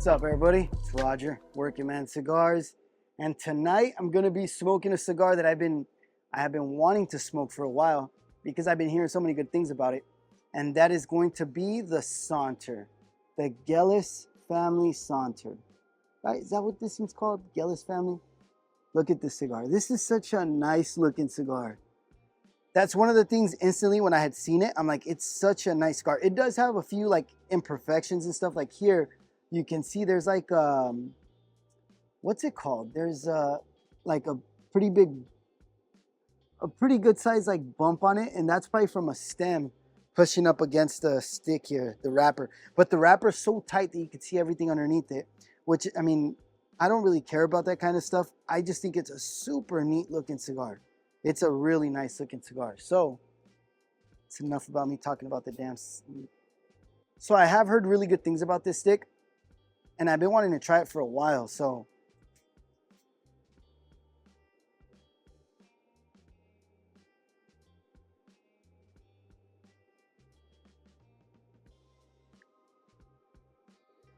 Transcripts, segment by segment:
What's up, everybody? It's Roger, Working Man Cigars, and tonight I'm gonna be smoking a cigar that I have been wanting to smoke for a while because I've been hearing so many good things about it, and that is going to be the Saunter, the Gellis family Saunter. Right? Is that what this thing's called? Gellis family? Look at this cigar. This is such a nice looking cigar. That's one of the things instantly when I had seen it, I'm like, it's such a nice cigar. It does have a few like imperfections and stuff. Like here, you can see there's like what's it called? There's like a pretty big, a pretty good size like bump on it, and that's probably from a stem pushing up against the stick here, the wrapper. But the wrapper is so tight that you can see everything underneath it, which, I mean, I don't really care about that kind of stuff. I just think it's a super neat looking cigar. It's a really nice looking cigar. So it's enough about me talking about the damn. So I have heard really good things about this stick, and I've been wanting to try it for a while. So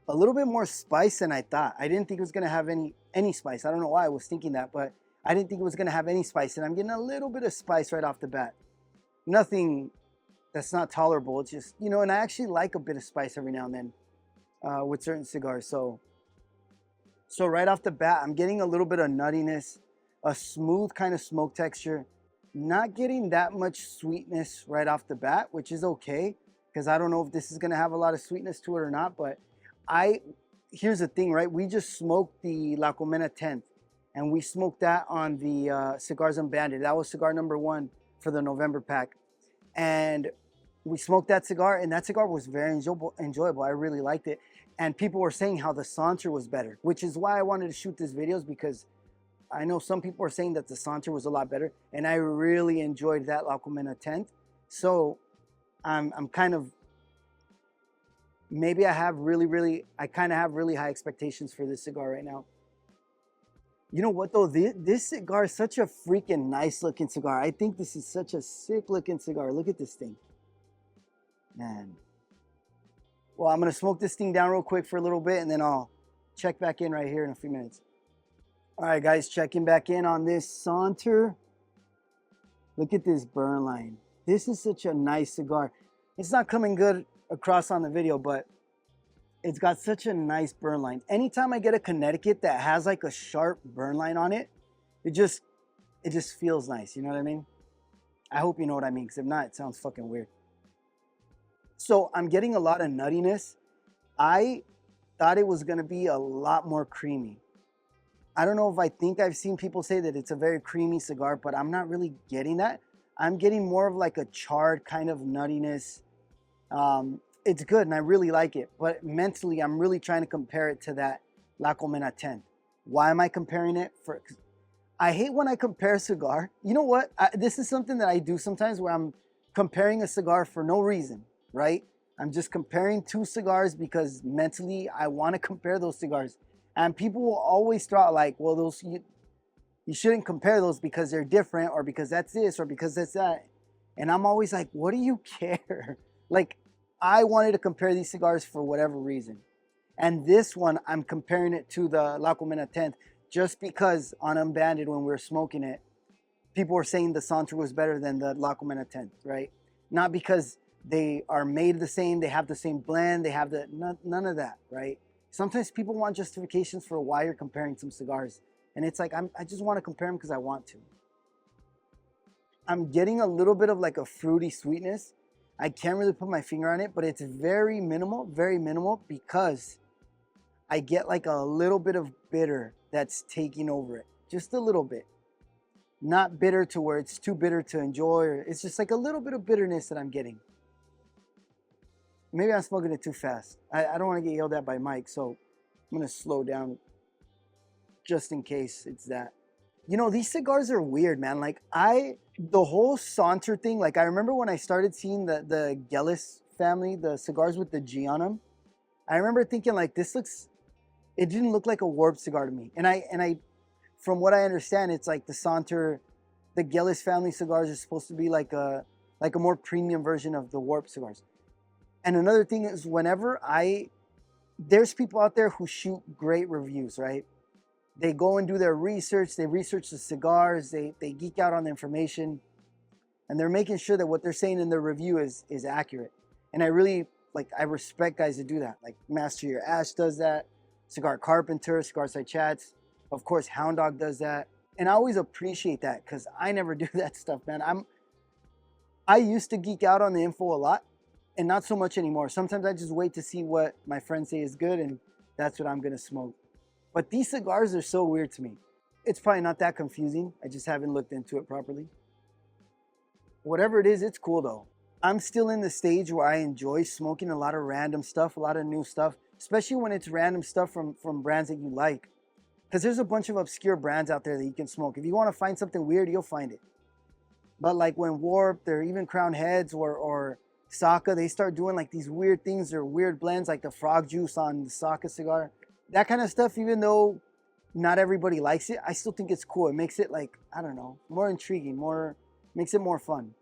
a little bit more spice than I thought. I didn't think it was gonna have any spice. I don't know why I was thinking that, but I didn't think it was gonna have any spice, and I'm getting a little bit of spice right off the bat. Nothing that's not tolerable. It's just, you know, and I actually like a bit of spice every now and then with certain cigars. So right off the bat, I'm getting a little bit of nuttiness, a smooth kind of smoke texture, not getting that much sweetness right off the bat, which is okay, because I don't know if this is gonna have a lot of sweetness to it or not, but here's the thing, right? We just smoked the La Colmena 10th, and we smoked that on the Cigars Unbanded. That was cigar number 1 for the November pack. And we smoked that cigar, and that cigar was very enjoyable. I really liked it. And people were saying how the Saunter was better, which is why I wanted to shoot these videos, because I know some people are saying that the Saunter was a lot better, and I really enjoyed that La Colmena 10th. So I'm kind of, maybe I have I kind of have really high expectations for this cigar right now. You know what though? This cigar is such a freaking nice looking cigar. I think this is such a sick looking cigar. Look at this thing, man. Well, I'm gonna smoke this thing down real quick for a little bit, and then I'll check back in right here in a few minutes. All right, guys, checking back in on this Saunter. Look at this burn line. This is such a nice cigar. It's not coming good across on the video, but it's got such a nice burn line. Anytime I get a Connecticut that has like a sharp burn line on it, it just feels nice. You know what I mean? I hope you know what I mean, because if not, it sounds fucking weird. So I'm getting a lot of nuttiness. I thought it was gonna be a lot more creamy. I don't know if I think I've seen people say that it's a very creamy cigar, but I'm not really getting that. I'm getting more of like a charred kind of nuttiness. It's good and I really like it, but mentally I'm really trying to compare it to that La Colmena 10. Why am I comparing it? I hate when I compare a cigar. You know what? This is something that I do sometimes where I'm comparing a cigar for no reason, right? I'm just comparing two cigars because mentally I want to compare those cigars. And people will always throw out like, well, you shouldn't compare those because they're different, or because that's this, or because that's that. And I'm always like, what do you care? Like, I wanted to compare these cigars for whatever reason. And this one, I'm comparing it to the La Colmena 10th just because on Unbanded, when we were smoking it, people were saying the Saunter was better than the La Colmena 10th, right? Not because they are made the same, they have the same blend, they have none of that, right? Sometimes people want justifications for why you're comparing some cigars. And it's like, I just want to compare them because I want to. I'm getting a little bit of like a fruity sweetness. I can't really put my finger on it, but it's very minimal because I get like a little bit of bitter that's taking over it. Just a little bit. Not bitter to where it's too bitter to enjoy. It's just like a little bit of bitterness that I'm getting. Maybe I'm smoking it too fast. I don't want to get yelled at by Mike, so I'm going to slow down just in case it's that. You know, these cigars are weird, man. Like the whole Saunter thing, like I remember when I started seeing the Gellis family, the cigars with the G on them, I remember thinking like, it didn't look like a warped cigar to me. And I, from what I understand, it's like the Saunter, the Gellis family cigars are supposed to be like a more premium version of the warped cigars. And another thing is, whenever I there's people out there who shoot great reviews, right? They go and do their research, they research the cigars, they geek out on the information, and they're making sure that what they're saying in their review is accurate. And I really, like, I respect guys that do that. Like Master Your Ash does that, Cigar Carpenter, Cigar Side Chats, of course Hound Dog does that. And I always appreciate that because I never do that stuff, man. I used to geek out on the info a lot, and not so much anymore. Sometimes I just wait to see what my friends say is good, and that's what I'm gonna smoke. But these cigars are so weird to me. It's probably not that confusing. I just haven't looked into it properly. Whatever it is, it's cool though. I'm still in the stage where I enjoy smoking a lot of random stuff, a lot of new stuff, especially when it's random stuff from brands that you like. Because there's a bunch of obscure brands out there that you can smoke. If you want to find something weird, you'll find it. But like when Warped or even Crown Heads or Saka, they start doing like these weird things or weird blends like the frog juice on the Saka cigar. That kind of stuff, even though not everybody likes it, I still think it's cool. It makes it like, I don't know, more intriguing, makes it more fun.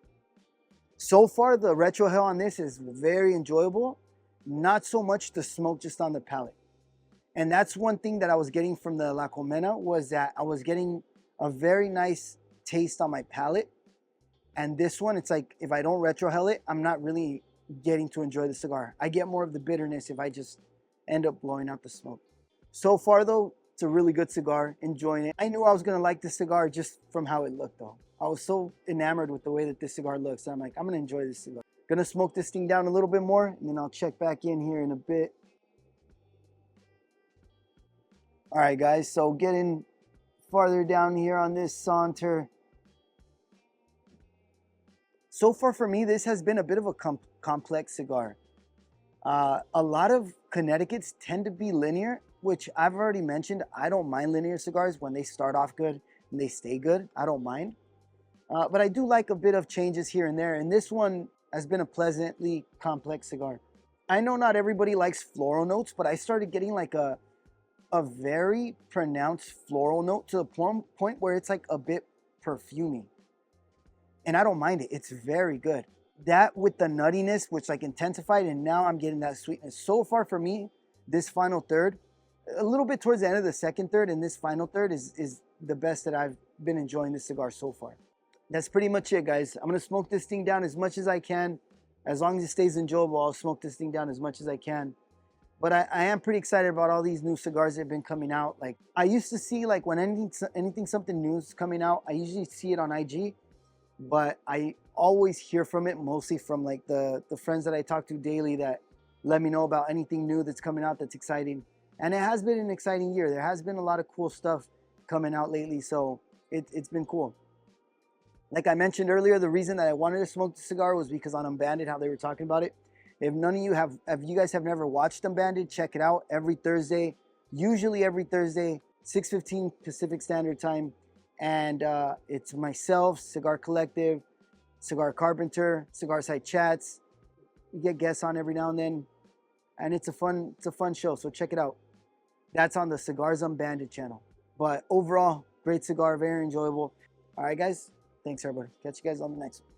So far, the retro hell on this is very enjoyable. Not so much the smoke just on the palate. And that's one thing that I was getting from the La Colmena was that I was getting a very nice taste on my palate. And this one, it's like, if I don't retro hell it, I'm not really getting to enjoy the cigar. I get more of the bitterness if I just end up blowing out the smoke. So far though, it's a really good cigar, enjoying it. I knew I was gonna like this cigar just from how it looked though. I was so enamored with the way that this cigar looks. I'm like, I'm gonna enjoy this cigar. Gonna smoke this thing down a little bit more and then I'll check back in here in a bit. All right guys, so getting farther down here on this Saunter. So far for me, this has been a bit of a complex cigar. A lot of Connecticut's tend to be linear, which I've already mentioned. I don't mind linear cigars when they start off good and they stay good. I don't mind. But I do like a bit of changes here and there. And this one has been a pleasantly complex cigar. I know not everybody likes floral notes, but I started getting like a very pronounced floral note to the point where it's like a bit perfumey. And I don't mind it. It's very good. That with the nuttiness, which like intensified, and now I'm getting that sweetness. So far for me, this final third, a little bit towards the end of the second third, and this final third is the best that I've been enjoying this cigar so far. That's pretty much it, guys. I'm gonna smoke this thing down as much as I can. As long as it stays enjoyable, I'll smoke this thing down as much as I can. But I am pretty excited about all these new cigars that have been coming out. Like I used to see like when something new is coming out, I usually see it on IG. But I always hear from it, mostly from like the friends that I talk to daily that let me know about anything new that's coming out that's exciting. And it has been an exciting year. There has been a lot of cool stuff coming out lately, so it's been cool. Like I mentioned earlier, the reason that I wanted to smoke the cigar was because on Unbanded, how they were talking about it. If you guys have never watched Unbanded, check it out every Thursday, usually every Thursday, 6:15 Pacific Standard Time. And it's myself, Cigar Collective, Cigar Carpenter, Cigar Side Chats. We get guests on every now and then, and it's a fun show. So check it out. That's on the Cigars Unbanded channel. But overall, great cigar, very enjoyable. All right, guys. Thanks, everybody. Catch you guys on the next one.